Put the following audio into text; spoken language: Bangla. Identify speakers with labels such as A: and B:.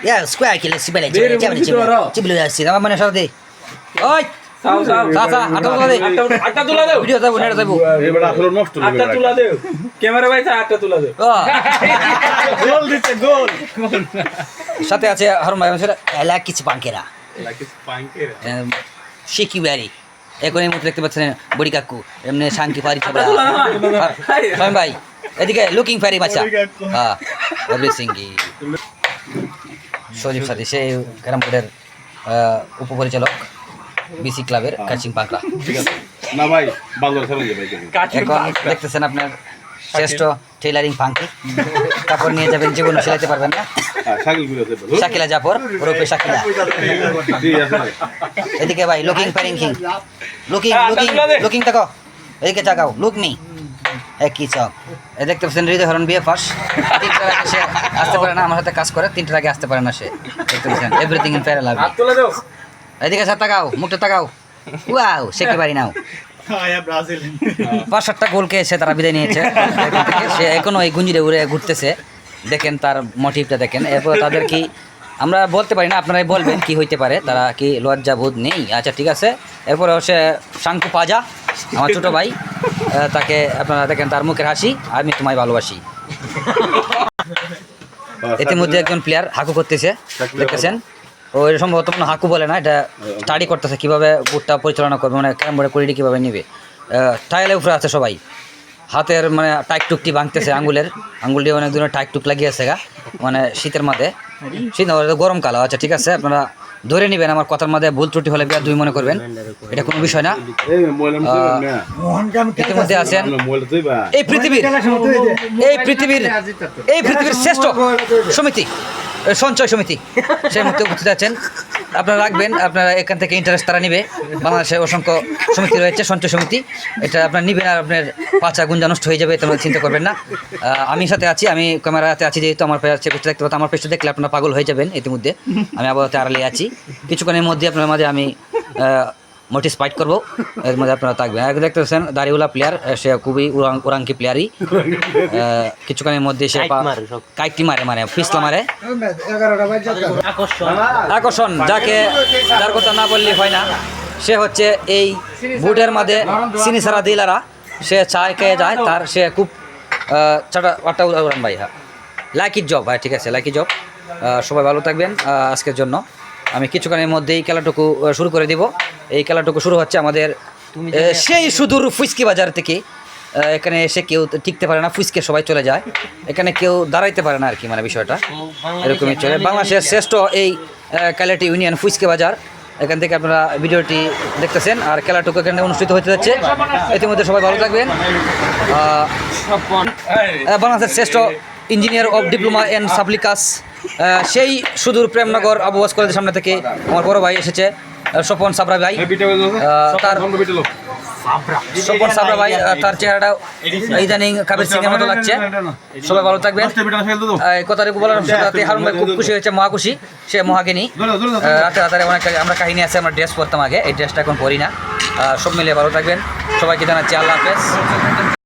A: Ya, square kilo si bela cibelu si nama mana syarat deh. Oi, আটটা তুলা দেও ভিডিও যাবো নেট যাবো
B: এবারে আসলে নষ্ট হবে
C: আটটা তুলা দেও ক্যামেরা ভাই আটটা তুলা দেও
B: গোল দিতে গোল
A: সাথে আছে হারুন ভাই আমাদের লাকিস পাঙ্কেরা শিকি বাড়ি এখন এই মুহূর্তে দেখতে পাচ্ছেন বড়ি কাকু এমনি শান্তি পারি চাবড়া ফাইন ভাই এদিকে লুকিং ফেরি বাচ্চা হ্যাঁ এভরিথিং কি সজীব সাথী সে ক্যারাম বোর্ডের উপপরিচালক বিসি ক্লাবের কাচিং পাকড়া
B: না ভাই ভালো চলে যাবে
A: এখন দেখতেছেন আপনার শ্রেষ্ঠ টেইলারিং ফাঙ্কি কাপড় নিয়ে যাবেন জীবনে সেলাইতে পারবেন না শাকিলা জাফর ওরফে শাকিলা এদিকে ভাই লুকিং ফেরিং কিং লুকিং তাকাও এদিকে তাকাও লুক মি কি চক এ দেখতে পাচ্ছেন হৃদয় হরণ বিয়ে ফাঁস 3টার আগে সে আসতে পারে না আমার সাথে কাজ করে 3টার আগে আসতে পারে না সে দেখতে পাচ্ছেন এভরিথিং ইন প্যারালাল এদিকে স্যার তাকাও মুখটা তাকাও ওয়াও সে কি বাড়ি নাও 5-7টা গোল খেয়েছে তারা বিদায় নিয়েছে এখান থেকে সে এখনো এই গুঞ্জিরে উড়ে ঘুরতেছে দেখেন তার মোটিভটা দেখেন এরপর তাদের কি আমরা বলতে পারি না আপনারাই বলবেন কি হইতে পারে তারা কি লজ্জা বোধ নেই আচ্ছা ঠিক আছে এরপরে হচ্ছে শাঙ্কু পাজা আমার ছোটো ভাই তাকে আপনারা দেখেন তার মুখের হাসি আমি তোমায় ভালোবাসি ইতিমধ্যে একজন প্লেয়ার হাকু করতেছে দেখতেছেন ও এটা সম্ভবত কোনো হাকু বলে না এটা স্টাডি করতেছে কীভাবে বুটটা পরিচালনা করবে মানে ক্যারাম বোর্ডের কোয়ালিটি কীভাবে নেবে টাইলের উপরে আছে সবাই হাতের মানে টাইক টুকটি ভাঙতেছে আঙ্গুল দিয়ে অনেক ধরনের টাইক টুক লাগিয়েছে গা মানে শীতের মধ্যে শীত গরমকাল আচ্ছা ঠিক আছে আপনারা ধরে নেবেন আমার কথার মধ্যে ভুল ত্রুটি হলে বিয়ার দুই মনে করবেন এটা কোনো বিষয় না ইতিমধ্যে আছেন এই পৃথিবীর শ্রেষ্ঠ সমিতি সঞ্চয় সমিতি সেই মুহূর্তে উপস্থিত আছেন আপনারা রাখবেন আপনারা এখান থেকে ইন্টারেস্ট তারা নিবে বাংলাদেশে অসংখ্য সমিতি রয়েছে সঞ্চয় সমিতি এটা আপনার নিবেন আর আপনার পাঁচা গুঞ্জা নষ্ট হয়ে যাবে তোমরা চিন্তা করবেন না আমি সাথে আছি আমি ক্যামেরাতে আছি যেহেতু আমার পেছনে দেখতে পাচ্ছি আমার পেছনে দেখলে আপনারা পাগল হয়ে যাবেন ইতিমধ্যে আমি আবহাওয়াতে আড়ালে আছি কিছুক্ষণের মধ্যে আপনার মাঝে আমি মোটিস ফাইট করবো এর মধ্যে আপনারা থাকবেন আর দেখতে পাচ্ছেন দাড়িওয়ালা প্লেয়ার সে খুবই উরাঙ্কি প্লেয়ারই কিছুক্ষণের মধ্যে সে কাইটি মারে মানে পিছলা মারে আকর্ষণ যার কথা না বললে হয় না সে হচ্ছে এই বুটের মাঝে চিনি ছাড়া দিলারা সে চায় খেয়ে যায় তার সে খুব আটটা উড়ান ভাই হ্যাঁ লাইকি জব ভাই ঠিক আছে লাইকি জব সবাই ভালো থাকবেন আজকের জন্য আমি কিছুক্ষণের মধ্যেই খেলাটুকু শুরু করে দিব এই খেলাটুকু শুরু হচ্ছে আমাদের সেই সুদূর ফুচকি বাজার থেকে এখানে এসে কেউ টিকতে পারে না ফুচকে সবাই চলে যায় এখানে কেউ দাঁড়াইতে পারে না আর কি মানে বিষয়টা এরকমই চলে বাংলাদেশের শ্রেষ্ঠ এই ক্যালেটি ইউনিয়ন ফুচকে বাজার এখান থেকে আপনারা ভিডিওটি দেখতেছেন আর খেলাটুকু এখানে অনুষ্ঠিত হতে যাচ্ছে ইতিমধ্যে সবাই ভালো থাকবেন বাংলাদেশের শ্রেষ্ঠ ইঞ্জিনিয়ার অফ ডিপ্লোমা অ্যান্ড সাপ্লিকাস সেই সুদূর প্রেমনগর আবুবাস কলেজের সামনে থেকে আমার বড় ভাই এসেছে স্বপন সাবরা ভাই তার স্বপন সাবরা ভাই তার চেহারাটা ইদানিং কাবির সিং এর মতো লাগছে সবাই ভালো থাকবেন কথাটুকু বলার সাথে হারুন ভাই খুব খুশি হয়েছে মহাখুশি সে মহাগিনী রাতে অনেক আমরা কাহিনী আছে আমরা ড্রেস পরতাম আগে এই ড্রেসটা এখন পরি না সব মিলিয়ে ভালো থাকবেন সবাইকে জানাচ্ছি আল্লাহ হাফেজ